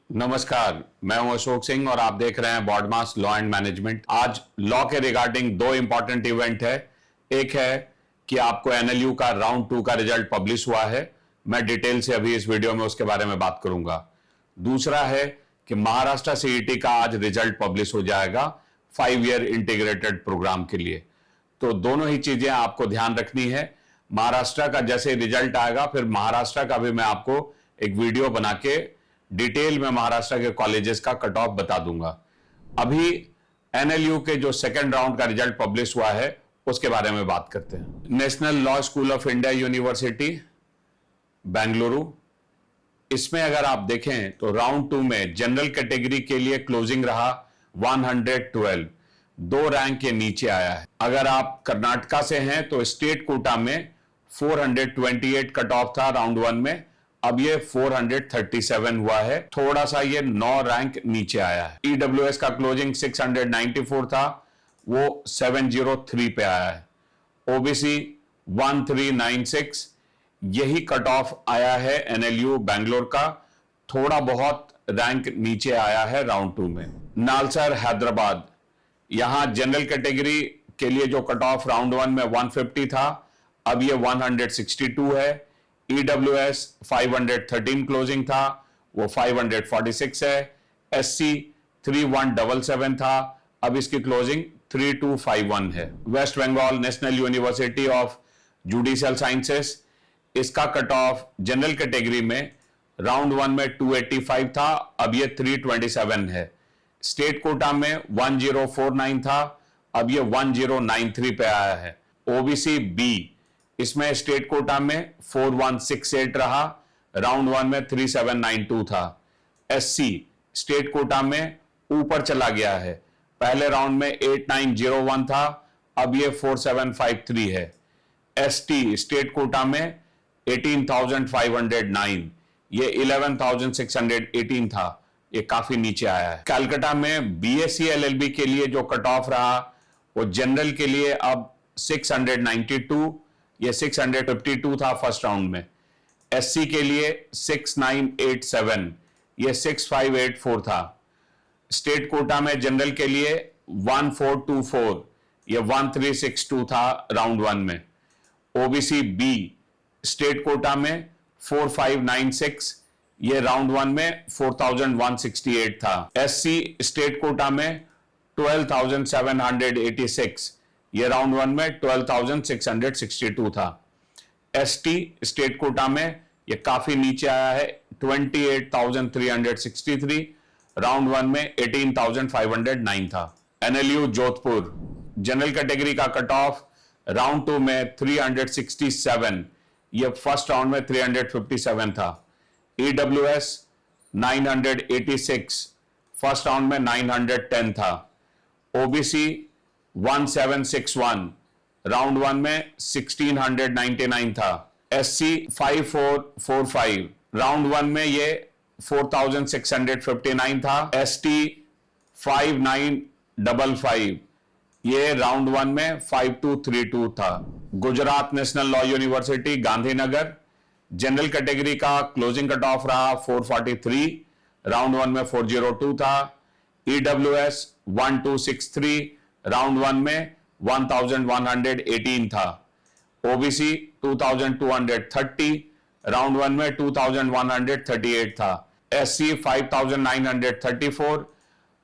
नमस्कार, मैं हूं अशोक सिंह और आप देख रहे हैं बॉडमास लॉ एंड मैनेजमेंट। आज लॉ के रिगार्डिंग दो इंपॉर्टेंट इवेंट है। एक है कि आपको एनएलयू का राउंड 2 का रिजल्ट पब्लिश हुआ है। मैं डिटेल से अभी इस वीडियो में उसके बारे में बात करूंगा। दूसरा है कि महाराष्ट्र सीईटी का आज रिजल्ट पब्लिश हो जाएगा 5 ईयर इंटीग्रेटेड प्रोग्राम के लिए। तो दोनों ही चीजें आपको ध्यान रखनी है। महाराष्ट्र का जैसे रिजल्ट आएगा फिर महाराष्ट्र का भी मैं आपको एक वीडियो बना के डिटेल में महाराष्ट्र के कॉलेजेस का कट ऑफ बता दूंगा। अभी एनएलयू के जो सेकंड राउंड का रिजल्ट पब्लिश हुआ है उसके बारे में बात करते हैं। National law school of India university Bengaluru, इसमें अगर आप देखें तो राउंड 2 में जनरल कैटेगरी के लिए क्लोजिंग रहा 112, 2 रैंक के नीचे आया है। अगर आप कर्नाटका से हैं तो स्टेट कोटा में 428 कट ऑफ था राउंड 1 में, अब ये 437 हुआ है, थोड़ा सा ये 9 रैंक नीचे आया है। ईडब्ल्यूएस का क्लोजिंग 694 था, वो 703 पे आया है। ओबीसी 1396, यही कट ऑफ आया है एनएलयू बैंगलोर का, थोड़ा बहुत रैंक नीचे आया है राउंड 2 में। नालसर हैदराबाद, यहां जनरल कैटेगरी के लिए जो कट ऑफ राउंड 1 में 150 था, अब ये 162 है। ईडब्ल्यूएस 513 क्लोजिंग था, वो 546 है। एससी 3177 था, अब इसकी क्लोजिंग 3251 है। West Bengal National University of Judicial Sciences, इसका कट ऑफ जनरल कैटेगरी में राउंड 1 में 285 था, अब ये 327 है। स्टेट कोटा में 1049 था, अब ये 1093 पे आया है। ओबीसी बी, इसमें स्टेट कोटा में 4168 रहा, राउंड 1 में 3792 था। एससी स्टेट कोटा में ऊपर चला गया है, पहले राउंड में 8901 था, अब ये 4753 है। एसटी स्टेट कोटा में 18509, ये 11618 था, ये काफी नीचे आया है। कलकत्ता में बीएससी एलएलबी के लिए जो कट ऑफ रहा वो जनरल के लिए अब 692, ये 652 था फर्स्ट राउंड में। एससी के लिए 6987, ये 6584 था। स्टेट कोटा में जनरल के लिए 1424, ये 1362 था राउंड 1 में। ओबीसी बी स्टेट कोटा में 4596, ये राउंड 1 में 4168 था। एससी स्टेट कोटा में 12786, ये राउंड 1 में 12662 था। एसटी स्टेट कोटा में ये काफी नीचे आया है, 28363, राउंड 1 में 18509 था। एनएलयू जोधपुर जनरल कैटेगरी का कट ऑफ राउंड 2 में 367, ये फर्स्ट राउंड में 357 था। ईडब्ल्यूएस 986, फर्स्ट राउंड में 910 था। ओबीसी 1761, राउंड 1 में 1699 था। एससी 5445, राउंड 1 में ये 4659 था। एसटी 5955, ये राउंड 1 में 5232 था। Gujarat national law university Gandhinagar, general category का क्लोजिंग कट ऑफ रहा 443, राउंड 1 में 402 था। ईडब्ल्यूएस 1263, राउंड 1 में 1118 था। ओबीसी 2230, राउंड 1 में 2138 था। एससी 5934,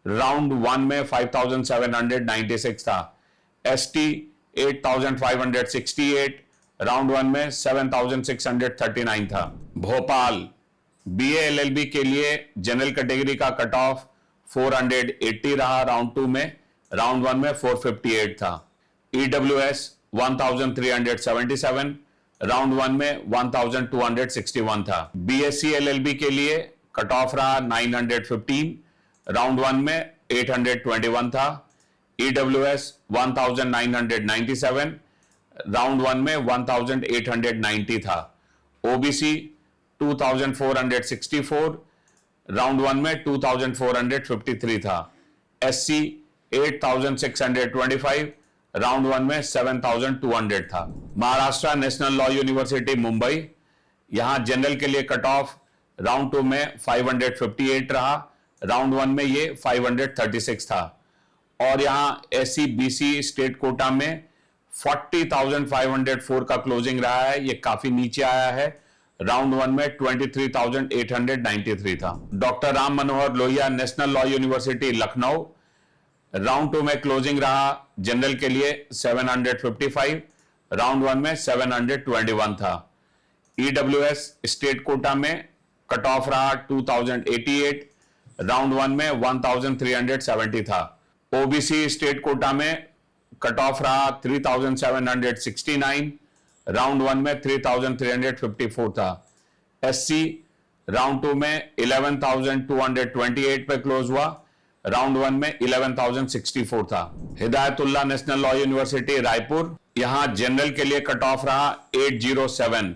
राउंड 1 में 5796 था। एसटी 8568, राउंड 1 में 7639 था। भोपाल बीए एलएलबी के लिए जनरल कैटेगरी का कट ऑफ 480 रहा राउंड 2 में, राउंड 1 में 458 था। ईडब्ल्यूएस 1377, राउंड 1 में 1261 था। बीएससी एलएलबी के लिए कट ऑफ रहा 915, राउंड 1 में 821 था। ईडब्ल्यूएस 1997, राउंड 1 में 1890 था। ओबीसी 2464, राउंड 1 में 2453 था। एससी 8625, राउंड 1 में 7200 था। Maharashtra national law university Mumbai, यहां जनरल के लिए कट ऑफ राउंड 2 में 558 रहा, राउंड 1 में ये 536 था। और यहां एससी बीसी स्टेट कोटा में 40,504 का क्लोजिंग रहा है, ये काफी नीचे आया है। राउंड 1 में 23,893 था। Doctor Ram Manohar Lohia national law university Lucknow, round 2 में क्लोजिंग रहा जनरल के लिए 755, राउंड 1 में 721 था। ईडब्ल्यूएस स्टेट कोटा में कट ऑफ रहा 2088, राउंड 1 में 1370 था। ओबीसी स्टेट कोटा में कट ऑफ रहा 3769, राउंड 1 में 3354 था। एससी राउंड 2 में 11,228 पे क्लोज हुआ, राउंड 1 में 11,064 था। Hidayatullah national law university Raipur, यहां जनरल के लिए कट ऑफ रहा 807,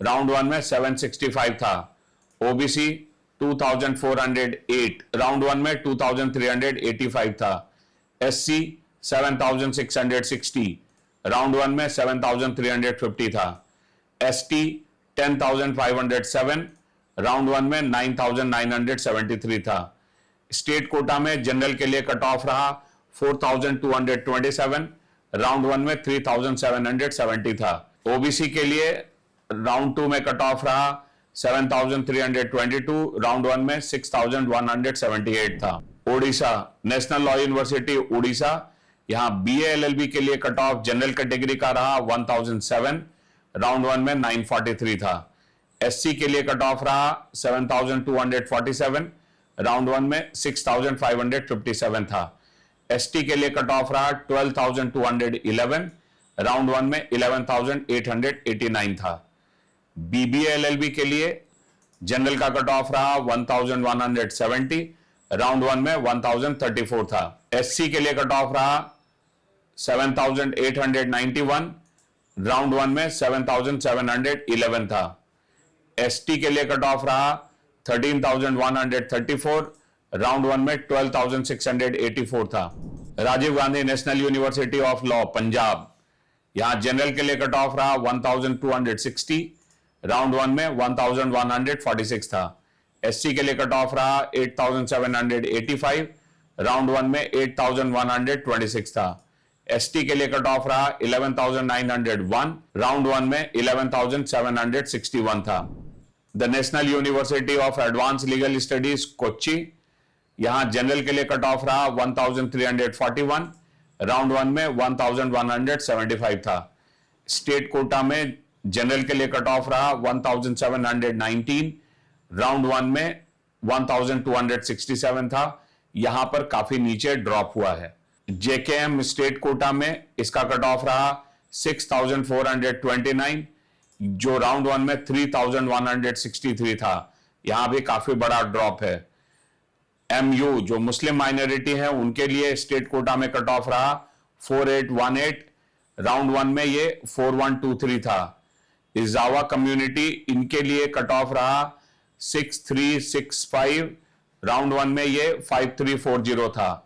राउंड 1 में 765 था। ओबीसी 2408, राउंड 1 में 2385 था। एससी 7660, राउंड 1 में 7350 था। एसटी 10,507, राउंड 1 में 9,973 था। स्टेट कोटा में जनरल के लिए कट ऑफ रहा 4,227, राउंड 1 में 3,770 था। ओबीसी के लिए राउंड 2 में कट ऑफ रहा 7,322, राउंड 1 में 6,178 था। Odisha national law university Orissa, यहां बीए एलएलबी के लिए कट ऑफ जनरल कैटेगरी का रहा 1007, राउंड 1 में 943 था। एससी के लिए कट ऑफ रहा 7,247, राउंड 1 में 6,557 था। एसटी के लिए कट ऑफ रहा 12,211, राउंड 1 में 11,889 था। बीबीए एलएलबी के लिए जनरल का कट ऑफ रहा 1,170, राउंड 1 में 1,034 था। एससी के लिए कट ऑफ रहा 7,891, राउंड 1 में 7,711 था। एसटी के लिए कट ऑफ रहा 13,134, राउंड 1 में 12,684 था। Rajiv Gandhi National University of Law Punjab, यहां जनरल के लिए कट ऑफ रहा 1,260, राउंड 1 में 1,146 था। एससी के लिए कट ऑफ रहा 8,785, राउंड 1 में 8,126 था। एसटी के लिए कट ऑफ रहा 11,901, राउंड 1 में 11,761 था। The national University of advance legal studies Kochi, यहां जनरल के लिए कट ऑफ रहा 1,341, राउंड 1 में 1,175 था। स्टेट कोटा में जनरल के लिए कट ऑफ रहा 1,719, राउंड 1 में 1,267 था। यहां पर काफी नीचे ड्रॉप हुआ है। जेकेएम स्टेट कोटा में इसका कट ऑफ रहा 6,429, जो राउंड 1 में 3,163 था। यहां भी काफी बड़ा ड्रॉप है। एमयू जो मुस्लिम माइनॉरिटी है उनके लिए स्टेट कोटा में कट ऑफ रहा 4,818, राउंड 1 में ये 4,123 था। इजावा कम्युनिटी, इनके लिए कट ऑफ रहा 6,365, राउंड 1 में ये 5,340 था।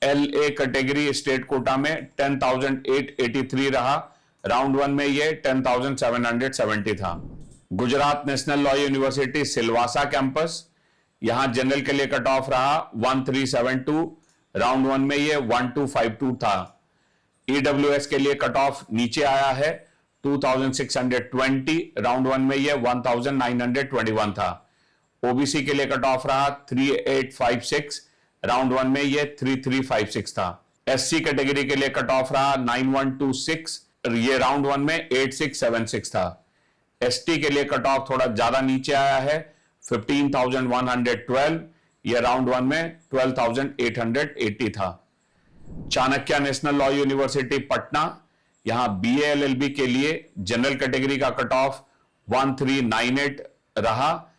एलए कैटेगरी स्टेट कोटा में 10,883 रहा, राउंड 1 में ये 10,770 था। Gujarat national law university Silvassa campus, यहां जनरल के लिए कट ऑफ रहा 1,372, राउंड 1 में ये 1,252 था। ईडब्ल्यूएस के लिए कट ऑफ नीचे आया है 2,620, राउंड 1 में ये 1,921 था। ओबीसी के लिए कट ऑफ रहा 3,856, राउंड 1 में ये 3,356 था। एससी कैटेगरी के लिए कट ऑफ रहा 9,126, ये राउंड 1 में 8,676 था। एसटी के लिए कट ऑफ थोड़ा ज्यादा नीचे आया है 15,112, ये राउंड 1 में 12,880 था। Chanakya national law university Patna, यहां बीए एलएलबी के लिए जनरल कैटेगरी का कट ऑफ 1,398 रहा,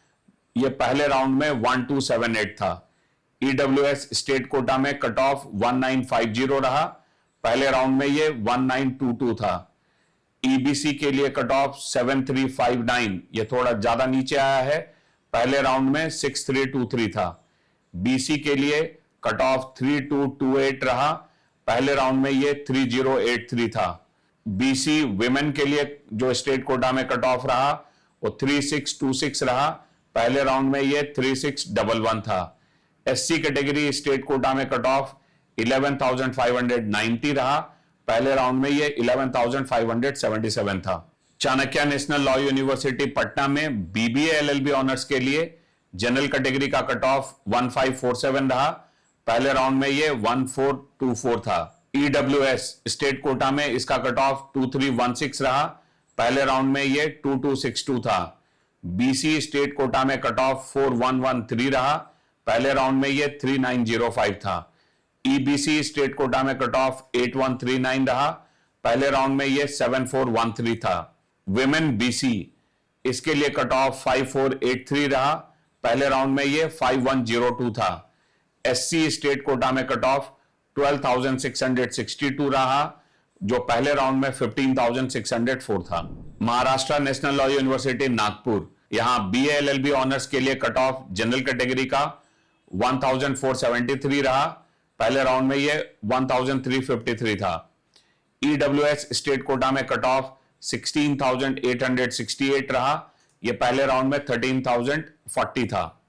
यह पहले राउंड में 1,278 था। ईडब्ल्यूएस स्टेट कोटा में कट ऑफ 1,950 रहा, पहले राउंड में यह 1,922 था। ईबीसी के लिए कट ऑफ 7,359, यह थोड़ा ज्यादा नीचे आया है, पहले राउंड में 6,323 था। बीसी के लिए कट ऑफ 3,228 रहा, पहले राउंड में यह 3,083 था। बीसी विमेन के लिए जो स्टेट कोटा में कट ऑफ रहा वो 3,626 रहा, पहले राउंड में ये 3611 था। एससी कैटेगरी स्टेट कोटा में कट ऑफ 11,590 रहा, पहले राउंड में ये 11,577 था। Chanakya national law university Patna में बीबीए एलएलबी ऑनर्स के लिए जनरल कैटेगरी का कट ऑफ 1547 रहा, पहले राउंड में ये 1424 था। ईडब्ल्यूएस स्टेट कोटा में इसका कट ऑफ 2316 रहा, पहले राउंड में ये 2262 था। बीसी स्टेट कोटा में कट ऑफ 4113 रहा, पहले राउंड में ये 3905 था। ईबीसी स्टेट कोटा में कट ऑफ 8139 रहा, पहले राउंड में ये 7413 था। विमेन बीसी इसके लिए कट ऑफ 5483 रहा, पहले राउंड में ये 5102 था। एससी स्टेट कोटा में कट ऑफ 12,662 रहा, जो पहले राउंड में 15,604 था। Maharashtra national law university Nagpur, यहां बीए एलएलबी ऑनर्स के लिए कट ऑफ जनरल कैटेगरी का 1473 रहा, पहले राउंड में ये 1353 था। ईडब्ल्यूएस स्टेट कोटा में कट ऑफ 16,868 रहा, यह पहले राउंड में 13,040 था।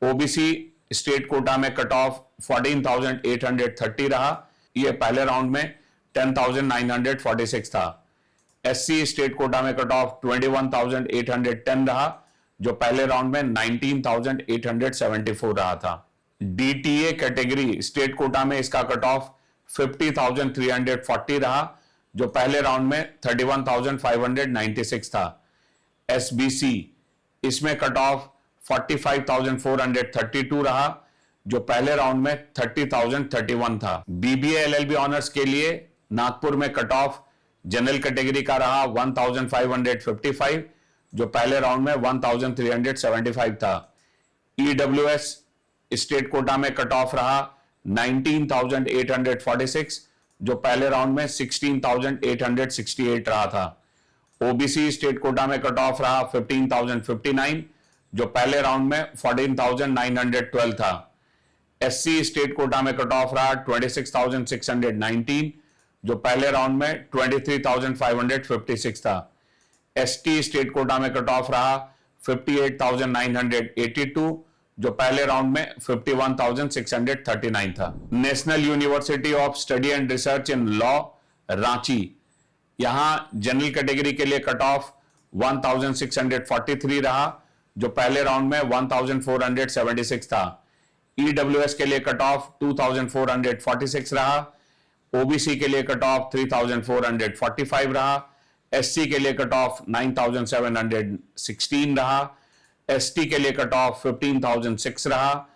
ओबीसी स्टेट कोटा में कट ऑफ 14,830 रहा, यह पहले राउंड में 10,946 था। एससी स्टेट कोटा में कट ऑफ 21,810 रहा, जो पहले राउंड में 19,874 रहा था। डीटीए कैटेगरी स्टेट कोटा में इसका कट ऑफ 50,340 रहा, जो पहले राउंड में 31,596 था। एसबीसी इसमें कट ऑफ 45,432 रहा, जो पहले राउंड में 30,031 था। बीबीए एलएलबी ऑनर्स के लिए नागपुर में कट ऑफ जनरल कैटेगरी का रहा 1,555, जो पहले राउंड में 1,375 था। ईडब्ल्यूएस स्टेट कोटा में कट ऑफ रहा 19,846, जो पहले राउंड में 16,868 रहा था। ओबीसी स्टेट कोटा में कट ऑफ रहा 15,059, जो पहले राउंड में 14,912 था। एससी स्टेट कोटा में कट ऑफ रहा 26,619, जो पहले राउंड में 23,556 था। एसटी स्टेट कोटा में कट ऑफ रहा 58,982, जो पहले राउंड में 51,639 था। National University of study and research in law Ranchi, यहां जनरल कैटेगरी के लिए कट ऑफ 1,643 रहा, जो पहले राउंड में 1,476 था। ईडब्ल्यूएस के लिए कट ऑफ 2,446 रहा, ओबीसी के लिए कट ऑफ 3,445 रहा, एससी के लिए कट ऑफ 9,716 रहा, एसटी के लिए कट ऑफ 15,006 रहा,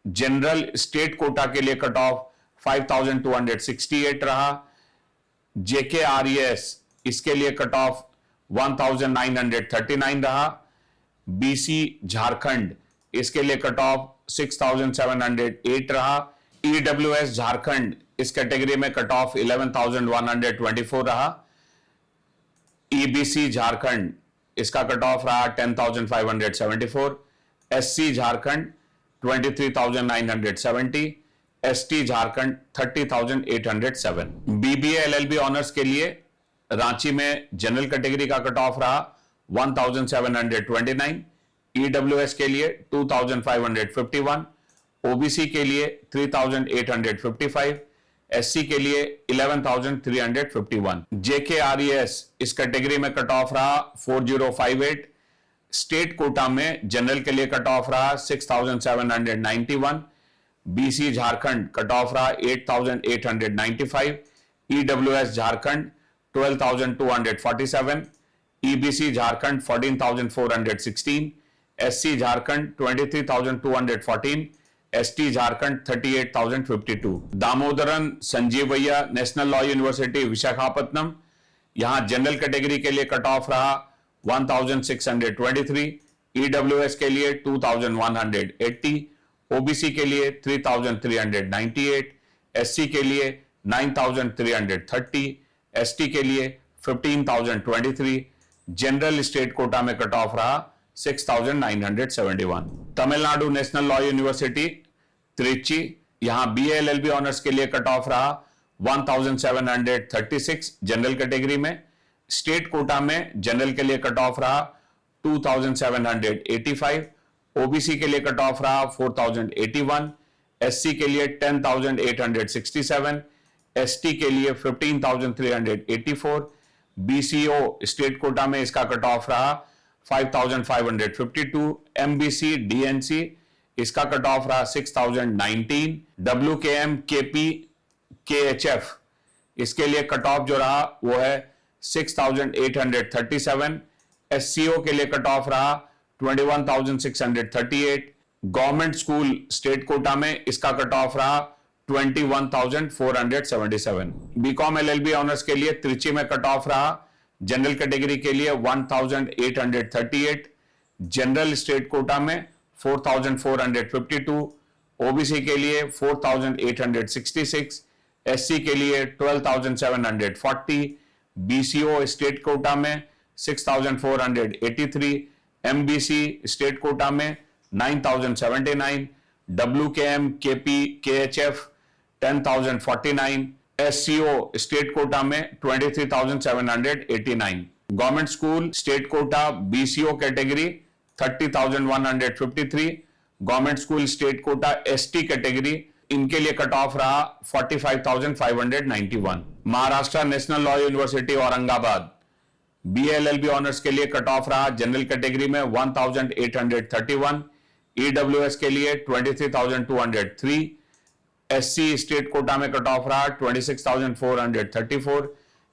जनरल स्टेट कोटा के लिए कट ऑफ 5,268 रहा, जेकेआरईएस इसके लिए कट ऑफ 1,939 रहा, बीसी झारखंड इसके लिए कट ऑफ 6,708 रहा, ईडब्ल्यूएस झारखंड इस कैटेगरी में कट ऑफ 11,124 रहा, ईबीसी झारखंड इसका कट ऑफ रहा 10,574, SC Jharkhand 23,970, ST Jharkhand 30,807। BBA LLB honours के लिए रांची में जनरल कैटेगरी का कट ऑफ रहा 1,729, ईडब्ल्यूएस के लिए 2,551, ओबीसी के लिए 3,855, एससी के लिए 11,351। जेकेआरईएस इस कैटेगरी में कट ऑफ रहा 4058, स्टेट कोटा में जनरल के लिए कट ऑफ रहा 6,791, बीसी झारखंड कट ऑफ रहा 8,895, EWS Jharkhand 12,247, EBC Jharkhand 14,416, SC Jharkhand 23,214, ST Jharkhand 38,052। Damodaran Sanjeevaiah national law university Visakhapatnam, यहां जनरल कैटेगरी के लिए कट ऑफ रहा 1,623, ईडब्ल्यूएस के लिए 2,180, ओबीसी के लिए 3,398, एससी के लिए 9,330, एसटी के लिए 15,023, जनरल स्टेट कोटा में कट ऑफ रहा 6,971। Tamil Nadu national law university Trichy, यहां बीए एलएलबी ऑनर्स के लिए कट ऑफ रहा 1,736 जनरल कैटेगरी में, स्टेट कोटा में जनरल के लिए कट ऑफ रहा 2785, ओबीसी के लिए कट ऑफ रहा 4081, एससी के लिए 10867, एसटी के लिए 15384, बीसीओ स्टेट कोटा में इसका कट ऑफ रहा 5552, एमबीसी डीएनसी इसका कट ऑफ रहा 6019, डब्ल्यूकेएम केपी केएचएफ इसके लिए कट ऑफ जो रहा वो है 6837, एससीओ के लिए कट ऑफ रहा 21638, गवर्नमेंट स्कूल स्टेट कोटा में इसका कट ऑफ रहा 21477, बीकॉम एलएलबी ऑनर्स के लिए त्रिची में कट ऑफ रहा जनरल कैटेगरी के लिए 1838, जनरल स्टेट कोटा में 4452, ओबीसी के लिए 4866, एससी के लिए 12740, बीसीओ स्टेट कोटा में 6483, एमबीसी स्टेट कोटा में 9079, डब्ल्यूकेएम केपी केएचएफ 10049, एससीओ स्टेट कोटा में 23789, government school state quota BCO category 30153, government school state quota ST category इनके लिए कट ऑफ रहा 45,591, Maharashtra national law university Aurangabad BLLB honours के लिए कट ऑफ रहा general category में 1831, ईडब्ल्यूएस के लिए 23,203, एससी स्टेट कोटा में कट ऑफ रहा 26,434,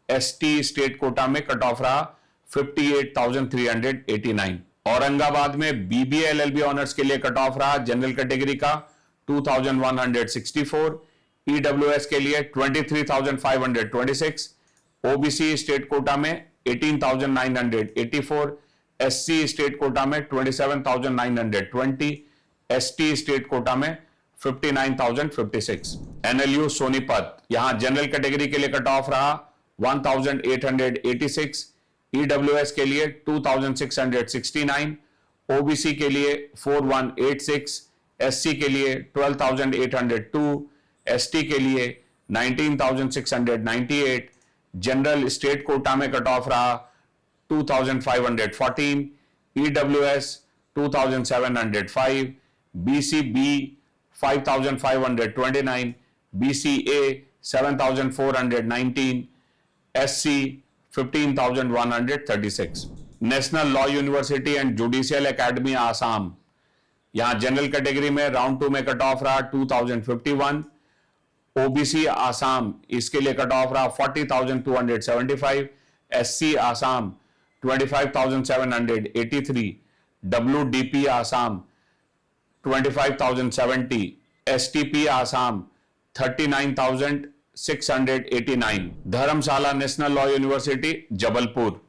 एसटी स्टेट कोटा में कट ऑफ रहा 58,389, औरंगाबाद में बीबीएलएलबी ऑनर्स के लिए कट ऑफ रहा जनरल कैटेगरी का 2164, ईडब्ल्यूएस के लिए 23,526, ओबीसी स्टेट कोटा में 18,984, एससी स्टेट कोटा में 27,920, एसटी स्टेट कोटा में 59,056, एनएलयू सोनीपत यहां जनरल कैटेगरी के लिए कट ऑफ रहा 1,886, ईडब्ल्यूएस के लिए 2,669, ओबीसी के लिए 4186, एससी के लिए 12,802, एसटी के लिए 19,698, जनरल स्टेट कोटा में कट ऑफ रहा 2,514, EWS 2,705, BCB 5,529, BCA 7,419, SC 15,136, national law university and judicial academy Assam यहां जनरल कैटेगरी में राउंड 2 में कट ऑफ रहा 2051, ओबीसी आसाम इसके लिए कट ऑफ रहा 40,275, एससी आसाम 25,783, डब्ल्यूडीपी आसाम 25,070, एसटीपी आसाम 39,689, धर्मशाला नेशनल लॉ यूनिवर्सिटी जबलपुर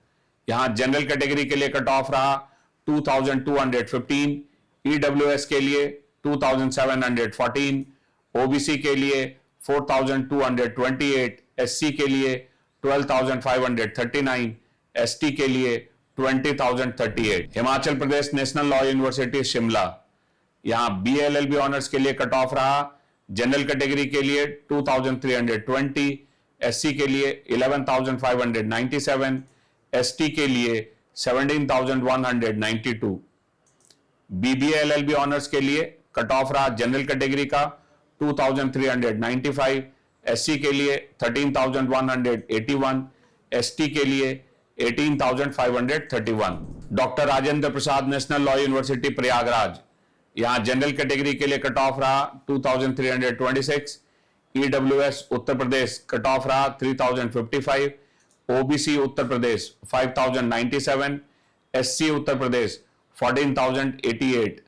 यहां जनरल कैटेगरी के लिए कट ऑफ रहा 2,215, ईडब्ल्यूएस के लिए 2,714, ओबीसी के लिए 4,228, एससी के लिए 12,539, एसटी के लिए 20,038, Himachal Pradesh national law university Shimla यहां बीएलएलबी ऑनर्स के लिए कट ऑफ रहा जनरल कैटेगरी के लिए 2,320, एससी के लिए 11,597, एसटी के लिए 17,192, बीबीएलएलबी ऑनर्स के लिए कट ऑफ रहा जनरल कैटेगरी का 2,395, एससी के लिए 13,181, एसटी के लिए 18,531, doctor Rajendra Prasad national law university Prayagraj यहां जनरल कैटेगरी के लिए कट ऑफ रहा 2,326, EWS Uttar Pradesh cut off रहा 3,055, OBC Uttar Pradesh 5,097, SC Uttar Pradesh 14,088,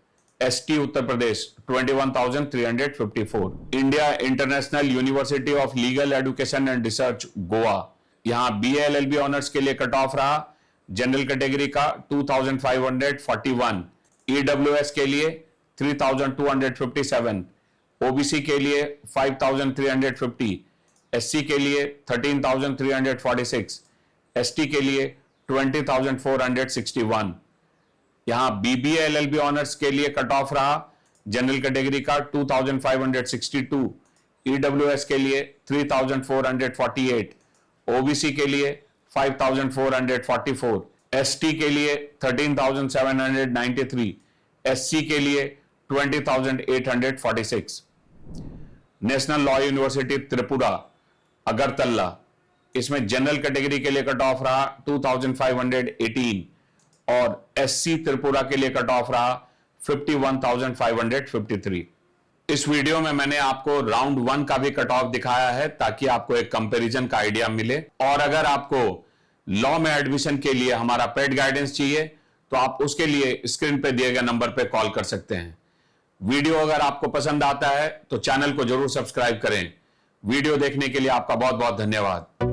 ST Uttar Pradesh 21,354, India international university of legal education and research Goa यहां बीएलएलबी ऑनर्स के लिए कट ऑफ रहा जनरल कैटेगरी का 2,541, ईडब्ल्यूएस के लिए 3,257, ओबीसी के लिए 5,350, एससी के लिए 13,346, एसटी के लिए 20,461, यहां बीबीएलएलबी ऑनर्स के लिए कट ऑफ रहा जनरल कैटेगरी का 2,562, ईडब्ल्यूएस के लिए 3,448, ओबीसी के लिए 5,444, एसटी के लिए 13,793, एससी के लिए 20,846। National law university Tripura Agartala, इसमें जनरल कैटेगरी के लिए कट ऑफ रहा 2,518 और एससी त्रिपुरा के लिए कट ऑफ रहा 51,553। इस वीडियो में मैंने आपको राउंड 1 का भी कट ऑफ दिखाया है ताकि आपको एक कंपैरिजन का आइडिया मिले। और अगर आपको लॉ में एडमिशन के लिए हमारा पेड गाइडेंस चाहिए तो आप उसके लिए स्क्रीन पे दिए गए नंबर पे कॉल कर सकते हैं। वीडियो अगर आपको पसंद आता है तो चैनल को जरूर सब्सक्राइब करें। वीडियो देखने के लिए आपका बहुत बहुत धन्यवाद।